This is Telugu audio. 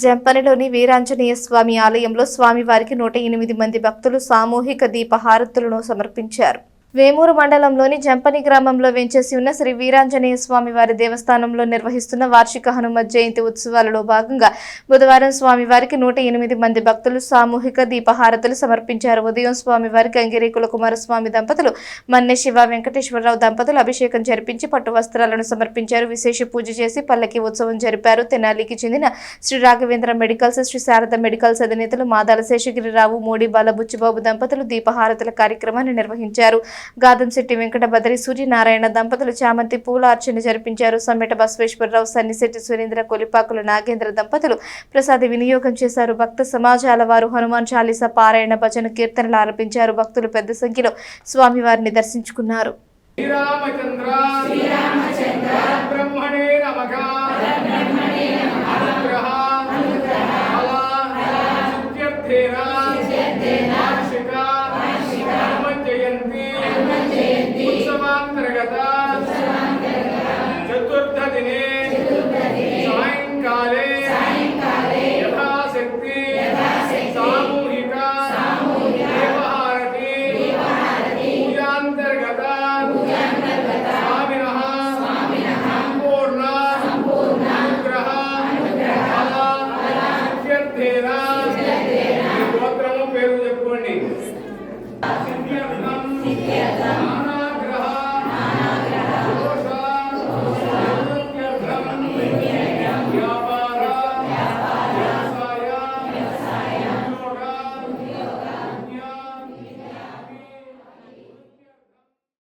జంపనిలోని వీరాంజనేయ స్వామి ఆలయంలో స్వామివారికి 108 మంది భక్తులు సామూహిక దీపహారతులను సమర్పించారు. వేమూరు మండలంలోని జంపని గ్రామంలో వెంచేసి ఉన్న శ్రీ వీరాంజనేయ స్వామి వారి దేవస్థానంలో నిర్వహిస్తున్న వార్షిక హనుమత్ జయంతి ఉత్సవాలలో భాగంగా బుధవారం స్వామివారికి 108 మంది భక్తులు సామూహిక దీపహారతులు సమర్పించారు. ఉదయం స్వామివారికి అంగిరేకుల కుమారస్వామి దంపతులు, మన్నె శివ వెంకటేశ్వరరావు దంపతులు అభిషేకం జరిపించి పట్టు వస్త్రాలను సమర్పించారు. విశేష పూజ చేసి పల్లకి ఉత్సవం జరిపారు. తెనాలికి చెందిన శ్రీ రాఘవేంద్ర మెడికల్స్, శ్రీ శారద మెడికల్స్ అధినేతలు మాదాల శేషగిరిరావు, మోడీ బాల బుచ్చిబాబు దంపతులు దీపహారతుల కార్యక్రమాన్ని నిర్వహించారు. గాదంశెట్టి వెంకట బదరి, సూర్యనారాయణ దంపతులు చామంతి పూల అర్చన జరిపించారు. సమ్మెట బసవేశ్వరరావు, సన్నిశెట్టి సురేంద్ర, కొలిపాకుల నాగేంద్ర దంపతులు ప్రసాద వినియోగం చేశారు. భక్త సమాజాల వారు హనుమాన్ చాలీసా పారాయణ, భజన, కీర్తనలు ఆలపించారు. భక్తులు పెద్ద సంఖ్యలో స్వామివారిని దర్శించుకున్నారు. శ్రీరామచంద్ర